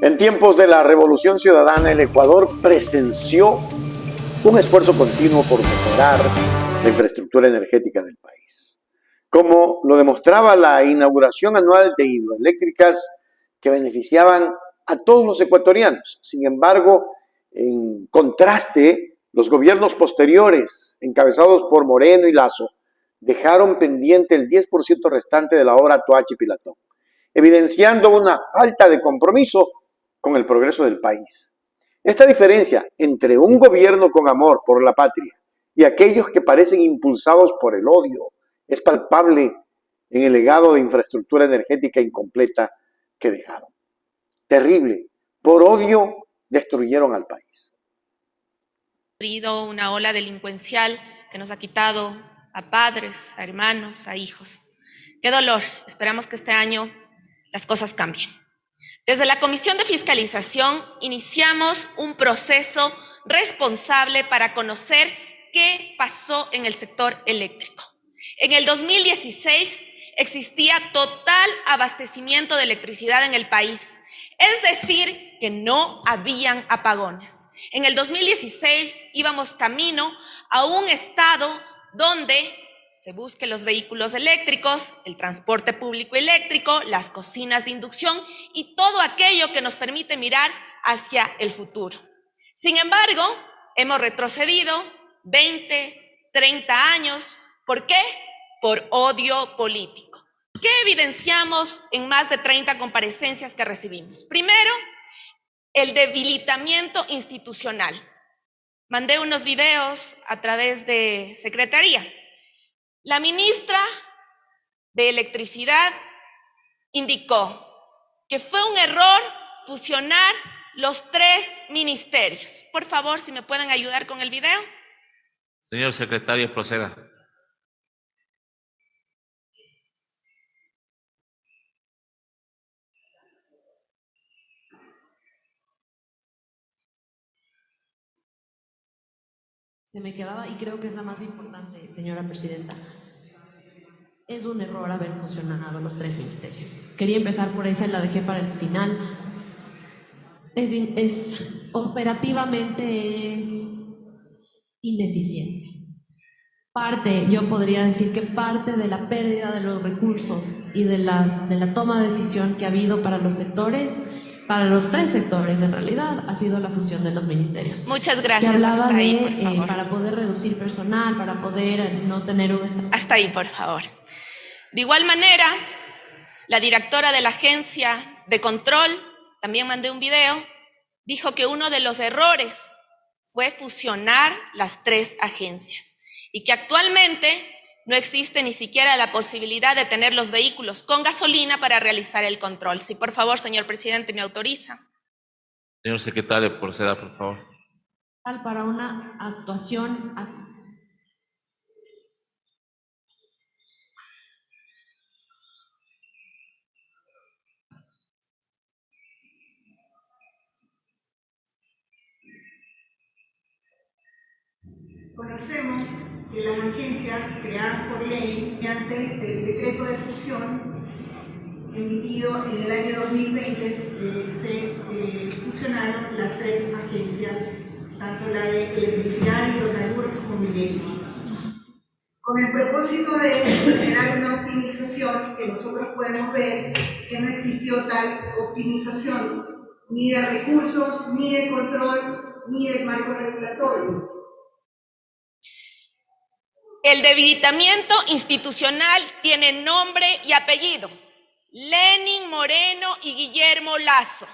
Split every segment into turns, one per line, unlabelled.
En tiempos de la Revolución Ciudadana, el Ecuador presenció un esfuerzo continuo por mejorar la infraestructura energética del país, como lo demostraba la inauguración anual de hidroeléctricas que beneficiaban a todos los ecuatorianos. Sin embargo, en contraste, los gobiernos posteriores, encabezados por Moreno y Lasso, dejaron pendiente el 10% restante de la obra Toachi-Pilatón, evidenciando una falta de compromiso con el progreso del país. Esta diferencia entre un gobierno con amor por la patria y aquellos que parecen impulsados por el odio es palpable en el legado de infraestructura energética incompleta que dejaron. Terrible. Por odio destruyeron al país.
Una ola delincuencial que nos ha quitado a padres, a hermanos, a hijos. Qué dolor. Esperamos que este año las cosas cambien. Desde la Comisión de Fiscalización iniciamos un proceso responsable para conocer qué pasó en el sector eléctrico. En el 2016 existía total abastecimiento de electricidad en el país, es decir, que no habían apagones. En el 2016 íbamos camino a un estado donde se busquen los vehículos eléctricos, el transporte público eléctrico, las cocinas de inducción y todo aquello que nos permite mirar hacia el futuro. Sin embargo, hemos retrocedido 20, 30 años. ¿Por qué? Por odio político. ¿Qué evidenciamos en más de 30 comparecencias que recibimos? Primero, el debilitamiento institucional. Mandé unos videos a través de Secretaría. La ministra de Electricidad indicó que fue un error fusionar los 3 ministerios. Por favor, si me pueden ayudar con el video.
Señor secretario, proceda.
Se me quedaba, y creo que es la más importante, señora presidenta. Es un error haber fusionado los 3 ministerios. Quería empezar por esa y la dejé para el final. Operativamente es ineficiente. Yo podría decir que parte de la pérdida de los recursos y de la toma de decisión que ha habido para los sectores, para los 3 sectores en realidad, ha sido la fusión de los ministerios.
Muchas gracias.
Se hablaba
hasta ahí, por favor.
Para poder reducir personal, para poder no tener un...
Hasta ahí, por favor. De igual manera, la directora de la agencia de control, también mandé un video, dijo que uno de los errores fue fusionar las 3 agencias y que actualmente no existe ni siquiera la posibilidad de tener los vehículos con gasolina para realizar el control. Si por favor, señor presidente, me autoriza.
Señor secretario, proceda, por favor.
Para una actuación...
Conocemos que las agencias creadas por ley mediante el decreto de fusión emitido en el año 2020 se fusionaron las 3 agencias, tanto la de electricidad, hidrocarburos como minería, con el propósito de generar una optimización que nosotros podemos ver que no existió tal optimización ni de recursos, ni de control, ni de marco regulatorio.
El debilitamiento institucional tiene nombre y apellido: Lenin Moreno y Guillermo Lasso,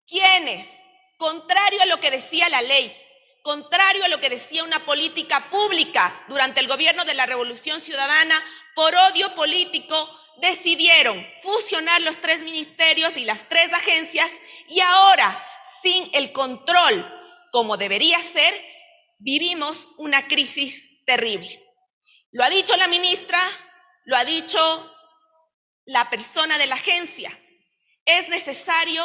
quienes, contrario a lo que decía la ley, contrario a lo que decía una política pública durante el gobierno de la Revolución Ciudadana, por odio político, decidieron fusionar los 3 ministerios y las 3 agencias, y ahora, sin el control como debería ser, vivimos una crisis terrible. Lo ha dicho la ministra, lo ha dicho la persona de la agencia. Es necesario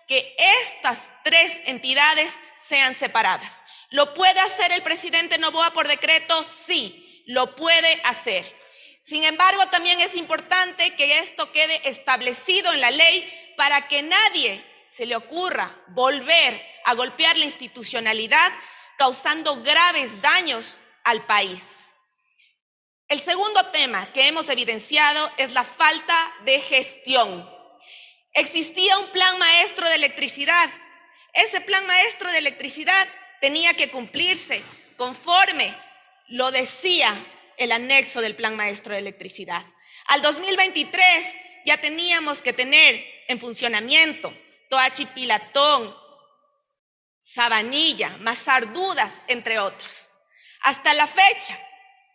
que estas 3 entidades sean separadas. ¿Lo puede hacer el presidente Noboa por decreto? Sí, lo puede hacer. Sin embargo, también es importante que esto quede establecido en la ley para que nadie se le ocurra volver a golpear la institucionalidad, causando graves daños al país. El segundo tema que hemos evidenciado es la falta de gestión. Existía un plan maestro de electricidad. Ese plan maestro de electricidad tenía que cumplirse conforme lo decía el anexo del plan maestro de electricidad. Al 2023 ya teníamos que tener en funcionamiento Toachi Pilatón, Sabanilla, Masardudas, entre otros. Hasta la fecha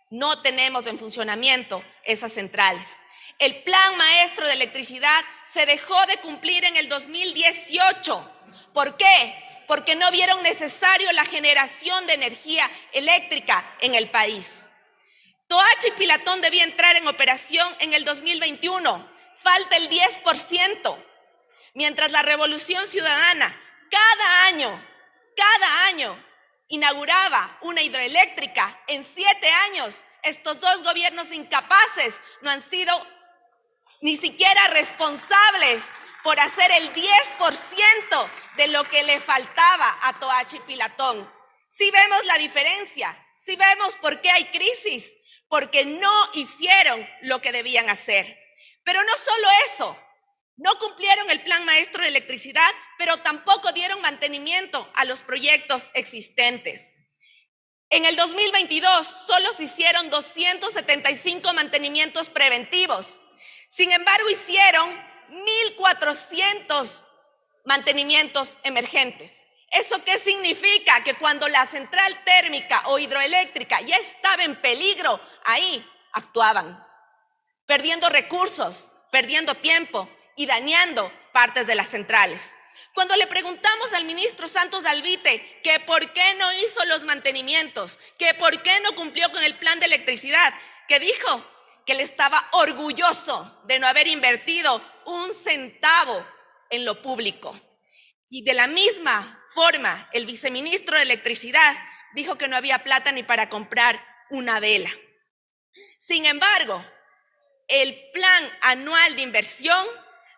no tenemos en funcionamiento esas centrales. El plan maestro de electricidad se dejó de cumplir en el 2018. ¿Por qué? Porque no vieron necesario la generación de energía eléctrica en el país. Toachi Pilatón debía entrar en operación en el 2021. Falta el 10%. Mientras la Revolución Ciudadana cada año inauguraba una hidroeléctrica, en 7 años estos dos gobiernos incapaces no han sido ni siquiera responsables por hacer el 10% de lo que le faltaba a Toachi Pilatón. Sí vemos la diferencia, sí vemos por qué hay crisis, porque no hicieron lo que debían hacer. Pero no solo eso, no cumplieron el plan maestro de electricidad, pero tampoco dieron mantenimiento a los proyectos existentes. En el 2022 solo se hicieron 275 mantenimientos preventivos. Sin embargo, hicieron 1.400 mantenimientos emergentes. ¿Eso qué significa? Que cuando la central térmica o hidroeléctrica ya estaba en peligro, ahí actuaban, perdiendo recursos, perdiendo tiempo y dañando partes de las centrales. Cuando le preguntamos al ministro Santos Alvite que por qué no hizo los mantenimientos, que por qué no cumplió con el plan de electricidad, que dijo que él estaba orgulloso de no haber invertido un centavo en lo público. Y de la misma forma, el viceministro de Electricidad dijo que no había plata ni para comprar una vela. Sin embargo, el plan anual de inversión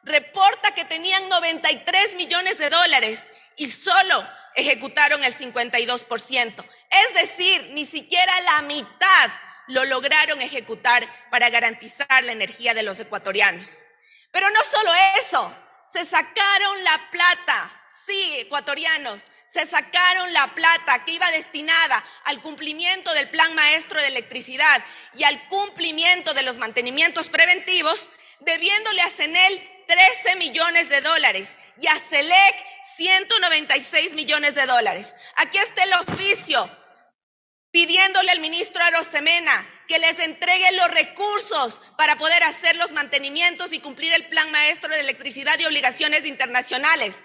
reporta que tenían 93 millones de dólares y solo ejecutaron el 52%. Es decir, ni siquiera la mitad lo lograron ejecutar para garantizar la energía de los ecuatorianos. Pero no solo eso, se sacaron la plata, sí, ecuatorianos, se sacaron la plata que iba destinada al cumplimiento del plan maestro de electricidad y al cumplimiento de los mantenimientos preventivos, debiéndole a CENEL 13 millones de dólares y a CELEC 196 millones de dólares. Aquí está el oficio pidiéndole al ministro Arosemena que les entregue los recursos para poder hacer los mantenimientos y cumplir el plan maestro de electricidad y obligaciones internacionales.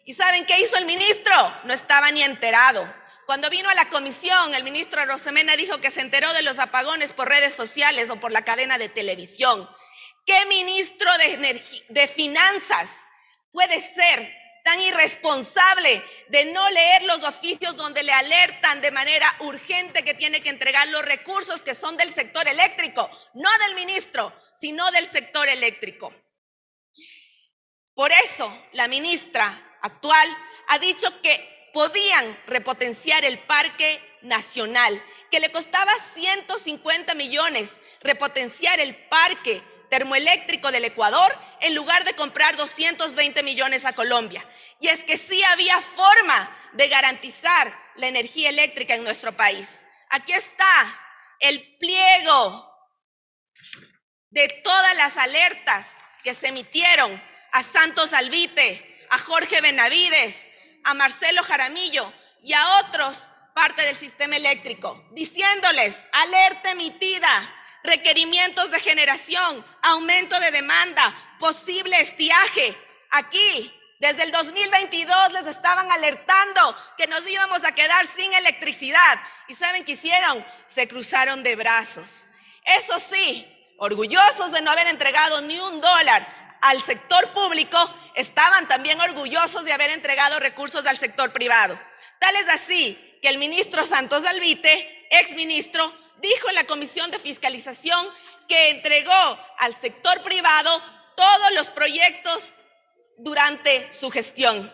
¿Y saben qué hizo el ministro? No estaba ni enterado. Cuando vino a la comisión, el ministro Arosemena dijo que se enteró de los apagones por redes sociales o por la cadena de televisión. ¿Qué ministro de Finanzas puede ser tan irresponsable de no leer los oficios donde le alertan de manera urgente que tiene que entregar los recursos que son del sector eléctrico? No del ministro, sino del sector eléctrico. Por eso, la ministra actual ha dicho que podían repotenciar el parque nacional, que le costaba 150 millones repotenciar el parque termoeléctrico del Ecuador en lugar de comprar 220 millones a Colombia. Y es que sí había forma de garantizar la energía eléctrica en nuestro país. Aquí está el pliego de todas las alertas que se emitieron a Santos Alvite, a Jorge Benavides, a Marcelo Jaramillo y a otros parte del sistema eléctrico, diciéndoles: alerta emitida, requerimientos de generación, aumento de demanda, posible estiaje. Aquí, desde el 2022 les estaban alertando que nos íbamos a quedar sin electricidad. ¿Y saben qué hicieron? Se cruzaron de brazos. Eso sí, orgullosos de no haber entregado ni $1 al sector público, estaban también orgullosos de haber entregado recursos al sector privado. Tal es así que el ministro Santos Alvite, exministro, dijo en la Comisión de Fiscalización que entregó al sector privado todos los proyectos durante su gestión.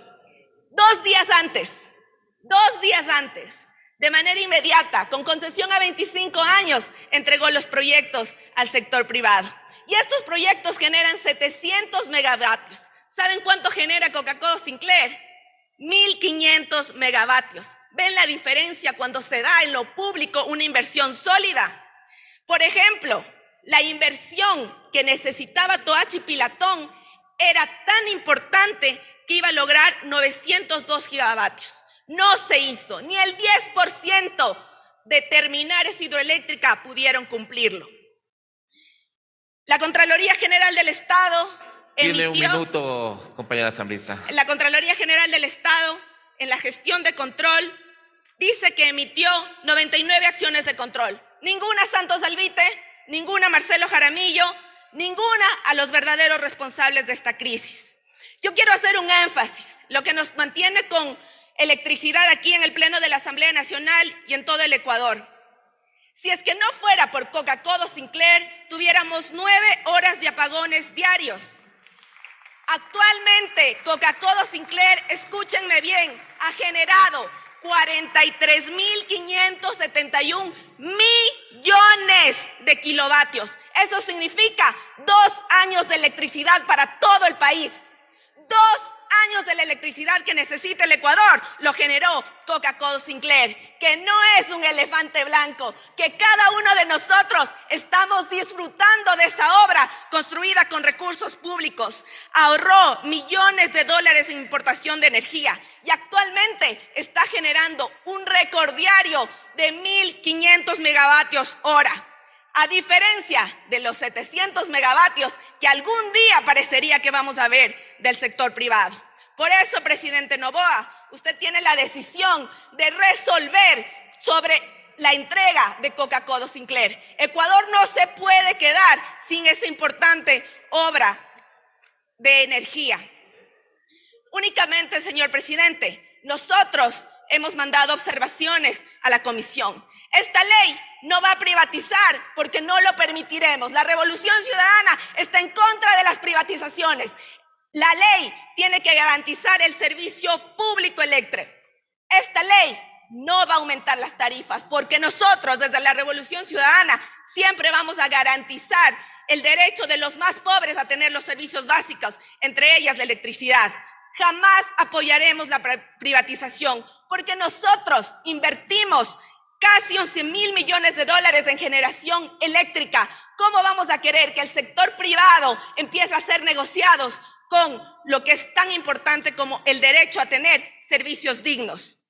2 días antes, de manera inmediata, con concesión a 25 años, entregó los proyectos al sector privado. Y estos proyectos generan 700 megavatios. ¿Saben cuánto genera Coca-Cola Sinclair? 1.500 megavatios. ¿Ven la diferencia cuando se da en lo público una inversión sólida? Por ejemplo, la inversión que necesitaba Toachi Pilatón era tan importante que iba a lograr 902 gigavatios. No se hizo, ni el 10% de terminales hidroeléctricas pudieron cumplirlo. La Contraloría General del Estado
Tiene un minuto, compañera asambleísta.
La Contraloría General del Estado, en la gestión de control, dice que emitió 99 acciones de control. Ninguna Santos Albite, ninguna Marcelo Jaramillo, ninguna a los verdaderos responsables de esta crisis. Yo quiero hacer un énfasis, lo que nos mantiene con electricidad aquí en el Pleno de la Asamblea Nacional y en todo el Ecuador. Si es que no fuera por Coca-Cola Sinclair, tuviéramos 9 horas de apagones diarios. Actualmente, Coca-Cola Sinclair, escúchenme bien, ha generado 43.571 millones de kilovatios. Eso significa 2 años de electricidad para todo el país. 2 años de la electricidad que necesita el Ecuador lo generó Coca-Cola Sinclair, que no es un elefante blanco, que cada uno de nosotros estamos disfrutando de esa obra construida con recursos públicos. Ahorró millones de dólares en importación de energía y actualmente está generando un récord diario de 1.500 megavatios hora. A diferencia de los 700 megavatios que algún día parecería que vamos a ver del sector privado. Por eso, presidente Noboa, usted tiene la decisión de resolver sobre la entrega de Coca-Cola Sinclair. Ecuador no se puede quedar sin esa importante obra de energía. Únicamente, señor presidente, nosotros hemos mandado observaciones a la comisión. Esta ley no va a privatizar porque no lo permitiremos. La Revolución Ciudadana está en contra de las privatizaciones. La ley tiene que garantizar el servicio público eléctrico. Esta ley no va a aumentar las tarifas porque nosotros desde la Revolución Ciudadana siempre vamos a garantizar el derecho de los más pobres a tener los servicios básicos, entre ellas la electricidad. Jamás apoyaremos la privatización porque nosotros invertimos casi 11.000 millones de dólares en generación eléctrica. ¿Cómo vamos a querer que el sector privado empiece a hacer negociados con lo que es tan importante como el derecho a tener servicios dignos?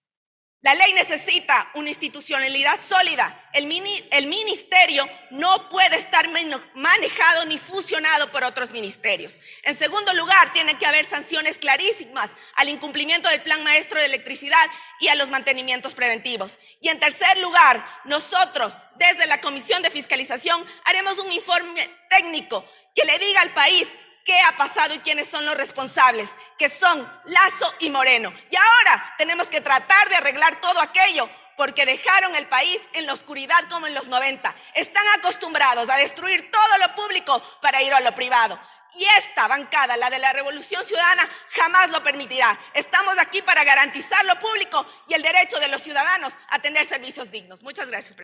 La ley necesita una institucionalidad sólida. El ministerio no puede estar manejado ni fusionado por otros ministerios. En segundo lugar, tiene que haber sanciones clarísimas al incumplimiento del Plan Maestro de Electricidad y a los mantenimientos preventivos. Y en tercer lugar, nosotros, desde la Comisión de Fiscalización, haremos un informe técnico que le diga al país qué ha pasado y quiénes son los responsables, que son Lasso y Moreno. Y ahora tenemos que tratar de arreglar todo aquello porque dejaron el país en la oscuridad como en los 90. Están acostumbrados a destruir todo lo público para ir a lo privado. Y esta bancada, la de la Revolución Ciudadana, jamás lo permitirá. Estamos aquí para garantizar lo público y el derecho de los ciudadanos a tener servicios dignos. Muchas gracias.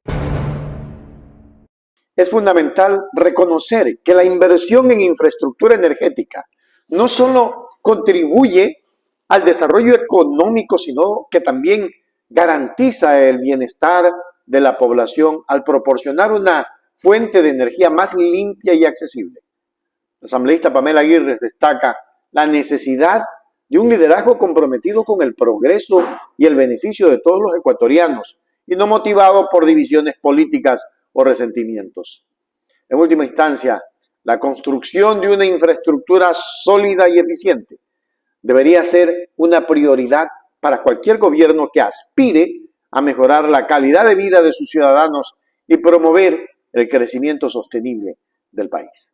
Es fundamental reconocer que la inversión en infraestructura energética no solo contribuye al desarrollo económico, sino que también garantiza el bienestar de la población al proporcionar una fuente de energía más limpia y accesible. La asambleísta Pamela Aguirre destaca la necesidad de un liderazgo comprometido con el progreso y el beneficio de todos los ecuatorianos y no motivado por divisiones políticas o resentimientos. En última instancia, la construcción de una infraestructura sólida y eficiente debería ser una prioridad para cualquier gobierno que aspire a mejorar la calidad de vida de sus ciudadanos y promover el crecimiento sostenible del país.